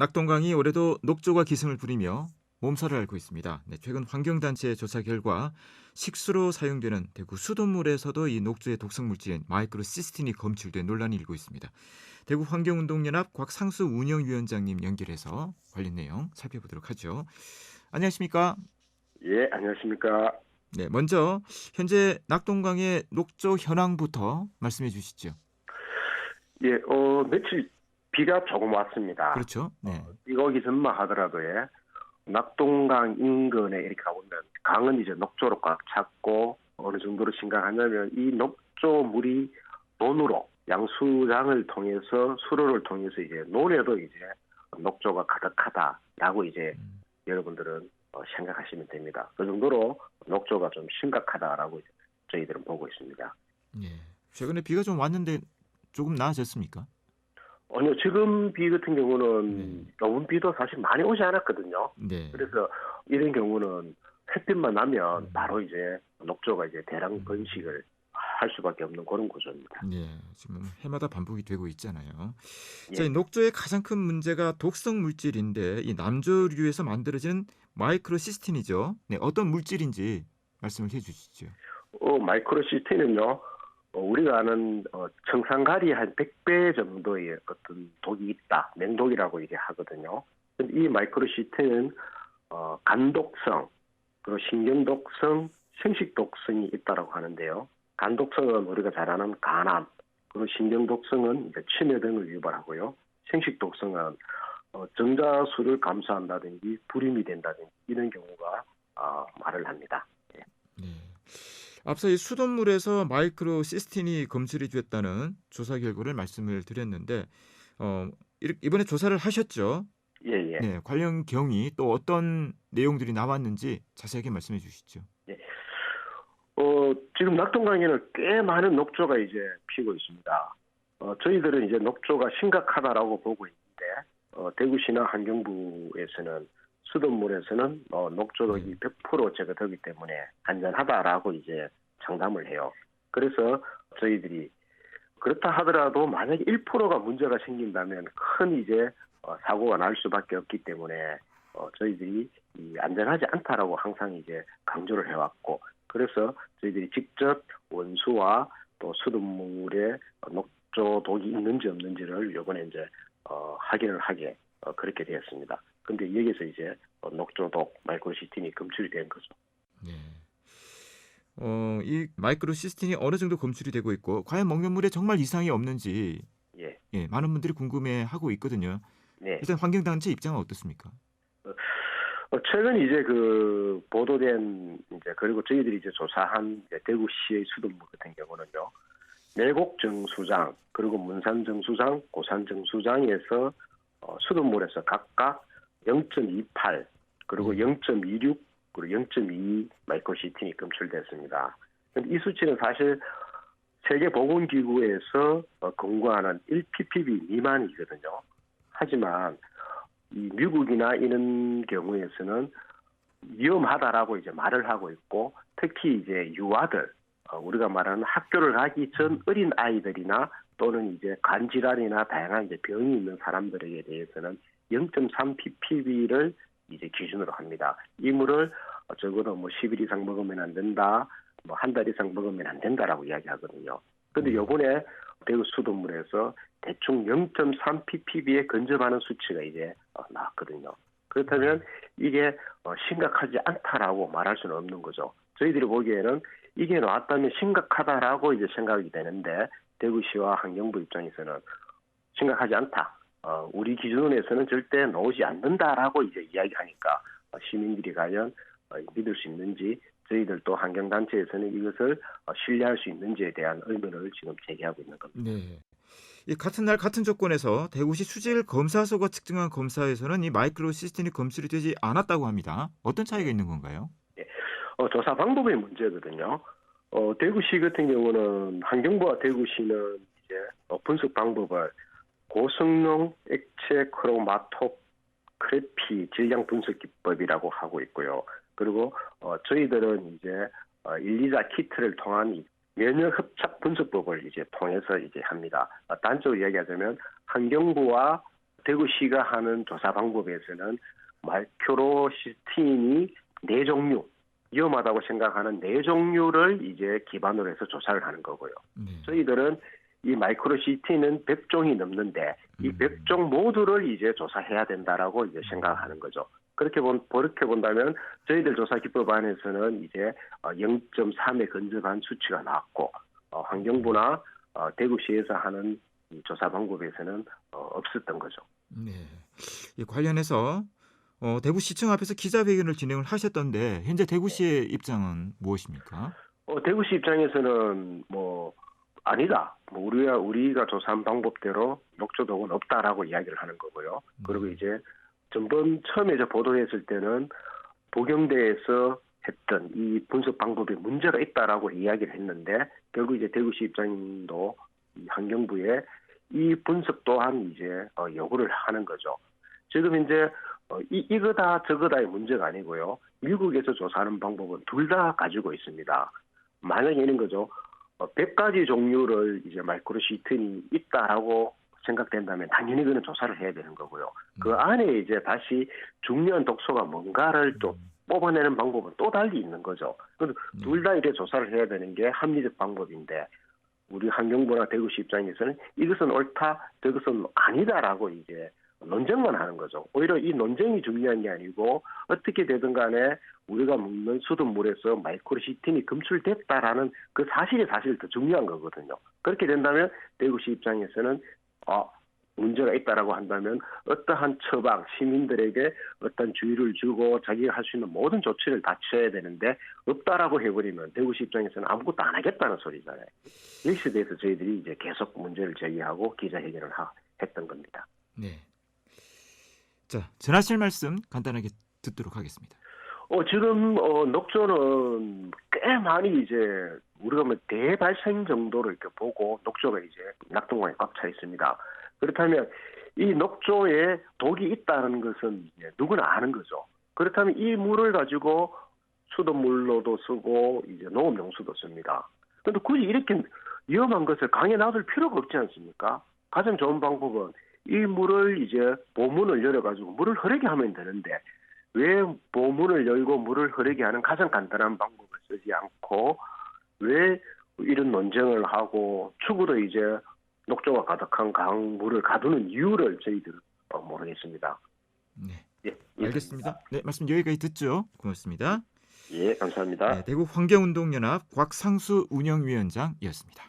낙동강이 올해도 녹조가 기승을 부리며 몸살을 앓고 있습니다. 네, 최근 환경단체의 조사 결과 식수로 사용되는 대구 수돗물에서도 이 녹조의 독성 물질인 마이크로시스틴이 검출돼 논란이 일고 있습니다. 대구 환경운동연합 곽상수 운영위원장님 연결해서 관련 내용 살펴보도록 하죠. 안녕하십니까? 예, 안녕하십니까. 네, 먼저 현재 낙동강의 녹조 현황부터 말씀해 주시죠. 예, 며칠 비가 조금 왔습니다. 그렇죠? 네. 비 오기 전만 하더라도 낙동강 인근에 이렇게 가보면 강은 이제 녹조로 꽉 찼고 어느 정도로 심각하냐면 이 녹조물이 논으로 양수장을 통해서 수로를 통해서 이제 논에도 이제 녹조가 가득하다라고 이제 여러분들은 생각하시면 됩니다. 그 정도로 녹조가 좀 심각하다라고 이제 저희들은 보고 있습니다. 예. 최근에 비가 좀 왔는데 조금 나아졌습니까? 아니요, 지금 비 같은 경우는 네. 너무 비도 사실 많이 오지 않았거든요. 네. 그래서 이런 경우는 햇빛만 나면 바로 이제 녹조가 이제 대량 번식을 할 수밖에 없는 그런 구조입니다. 네, 지금 해마다 반복이 되고 있잖아요. 자, 이 예. 녹조의 가장 큰 문제가 독성 물질인데 이 남조류에서 만들어진 마이크로시스틴이죠. 네, 어떤 물질인지 말씀을 해주시죠. 마이크로시티는요, 우리가 아는 청산가리 한 100배 정도의 어떤 독이 있다, 맹독이라고 이게 하거든요. 근데 이 마이크로시티는 간독성, 그리고 신경독성, 생식독성이 있다라고 하는데요. 간독성은 우리가 잘 아는 간암, 그리고 신경독성은 이제 치매 등을 유발하고요. 생식독성은 정자수를 감소한다든지 불임이 된다든지 이런 경우가 말을 합니다. 예. 네. 앞서 이 수돗물에서 마이크로시스틴이 검출이 됐다는 조사 결과를 말씀을 드렸는데 이번에 조사를 하셨죠? 예, 예. 네, 관련 경위 또 어떤 내용들이 나왔는지 자세하게 말씀해 주시죠. 예. 지금 낙동강에는 꽤 많은 녹조가 이제 피고 있습니다. 저희들은 이제 녹조가 심각하다라고 보고 있는데, 대구시나 환경부에서는 수돗물에서는 녹조독이 네. 100% 제거되기 때문에 안전하다라고 이제 장담을 해요. 그래서 저희들이 그렇다 하더라도 만약에 1%가 문제가 생긴다면 큰 이제 사고가 날 수밖에 없기 때문에 저희들이 안전하지 않다라고 항상 이제 강조를 해왔고, 그래서 저희들이 직접 원수와 또 수돗물에 녹조독이 있는지 없는지를 이번에 이제 확인을 하게 그렇게 되었습니다. 근데 여기서 이제 녹조독 마이크로시스틴이 검출이 된 거죠. 네. 이 마이크로시스틴이 어느 정도 검출이 되고 있고 과연 먹는 물에 정말 이상이 없는지 예, 예, 많은 분들이 궁금해하고 있거든요. 네. 일단 환경단체 입장은 어떻습니까? 최근 이제 그 보도된 이제 그리고 저희들이 이제 조사한 이제 대구시의 수돗물 같은 경우는요. 내곡 정수장 그리고 문산 정수장, 고산 정수장에서 수돗물에서 각각 0.28 그리고 네. 0.26 그리고 0.2 마이크로시틴이 검출됐습니다. 근데 이 수치는 사실 세계보건기구에서 권고하는 1ppb 미만이거든요. 하지만 이 미국이나 이런 경우에서는 위험하다라고 이제 말을 하고 있고, 특히 이제 유아들, 우리가 말하는 학교를 가기 전 어린 아이들이나 또는 이제 간 질환이나 다양한 이제 병이 있는 사람들에게 대해서는 0.3 ppb를 이제 기준으로 합니다. 이 물을 적어도 뭐 10일 이상 먹으면 안 된다, 뭐 한 달 이상 먹으면 안 된다라고 이야기하거든요. 근데 요번에 대구 수돗물에서 대충 0.3 ppb에 근접하는 수치가 이제 나왔거든요. 그렇다면 이게 심각하지 않다라고 말할 수는 없는 거죠. 저희들이 보기에는 이게 나왔다면 심각하다라고 이제 생각이 되는데, 대구시와 환경부 입장에서는 심각하지 않다. 우리 기준에서는 절대 나오지 않는다라고 이제 이야기하니까 시민들이 과연 믿을 수 있는지, 저희들도 환경단체에서는 이것을 신뢰할 수 있는지에 대한 의문을 지금 제기하고 있는 겁니다. 네. 이 같은 날 같은 조건에서 대구시 수질 검사소가 측정한 검사에서는 이 마이크로시스틴이 검출이 되지 않았다고 합니다. 어떤 차이가 네. 있는 건가요? 예. 조사 방법의 문제거든요. 대구시 같은 경우는 환경부와 대구시는 이제 분석 방법을 고성능 액체 크로마토그래피 질량 분석 기법이라고 하고 있고요. 그리고 저희들은 이제 1, 2자 키트를 통한 이 면역 협착 분석법을 이제 통해서 이제 합니다. 단적으로 이야기하자면 환경부와 대구시가 하는 조사 방법에서는 마이크로시스틴이 네 종류, 위험하다고 생각하는 네 종류를 이제 기반으로 해서 조사를 하는 거고요. 네. 저희들은 이 마이크로시스틴은 100종이 넘는데 이 100종 모두를 이제 조사해야 된다라고 이제 생각하는 거죠. 그렇게 본다면 저희들 조사 기법 안에서는 이제 0.3에 근접한 수치가 나왔고 환경부나 대구시에서 하는 이 조사 방법에서는 없었던 거죠. 네. 이 관련해서 대구시청 앞에서 기자회견을 진행을 하셨던데 현재 대구시의 입장은 무엇입니까? 대구시 입장에서는 뭐 아니다. 뭐 우리가 조사한 방법대로 녹조독은 없다라고 이야기를 하는 거고요. 그리고 이제 전번 처음에 보도했을 때는 보경대에서 했던 이 분석 방법에 문제가 있다라고 이야기를 했는데 결국 이제 대구시 입장도 이 환경부에 이 분석 또한 이제 요구를 하는 거죠. 지금 이제 이거다 저거다의 문제가 아니고요. 미국에서 조사하는 방법은 둘 다 가지고 있습니다. 만약에 이런 거죠. 100가지 종류를 이제 마이크로시스틴이 있다라고 생각된다면 당연히 그는 조사를 해야 되는 거고요. 그 안에 이제 다시 중요한 독소가 뭔가를 또 뽑아내는 방법은 또 달리 있는 거죠. 둘 다 이렇게 조사를 해야 되는 게 합리적 방법인데 우리 환경부나 대구시 입장에서는 이것은 옳다, 저것은 아니다라고 이제 논쟁만 하는 거죠. 오히려 이 논쟁이 중요한 게 아니고 어떻게 되든 간에 우리가 먹는 수돗물에서 마이크로시스틴이 검출됐다라는 그 사실이 사실 더 중요한 거거든요. 그렇게 된다면 대구시 입장에서는 문제가 있다라고 한다면 어떠한 처방, 시민들에게 어떤 주의를 주고 자기가 할 수 있는 모든 조치를 다 취해야 되는데 없다라고 해버리면 대구시 입장에서는 아무것도 안 하겠다는 소리잖아요. 여기에 대해서 저희들이 이제 계속 문제를 제기하고 기자회견을 했던 겁니다. 네. 자, 전하실 말씀 간단하게 듣도록 하겠습니다. 지금 녹조는 꽤 많이 이제 우리가 뭐 대발생 정도로 이렇게 보고 녹조가 이제 낙동강에 꽉 차 있습니다. 그렇다면 이 녹조에 독이 있다는 것은 이제 누구나 아는 거죠. 그렇다면 이 물을 가지고 수돗물로도 쓰고 이제 농업용수도 씁니다. 그런데 굳이 이렇게 위험한 것을 강에 놔둘 필요가 없지 않습니까? 가장 좋은 방법은 이 물을 이제 보문을 열어가지고 물을 흐르게 하면 되는데 왜 보문을 열고 물을 흐르게 하는 가장 간단한 방법을 쓰지 않고 왜 이런 논쟁을 하고 추구로 이제 녹조가 가득한 강물을 가두는 이유를 저희들은 모르겠습니다. 네. 예, 알겠습니다. 네, 말씀 여기까지 듣죠. 고맙습니다. 예, 감사합니다. 네, 대구 환경운동연합 곽상수 운영위원장이었습니다.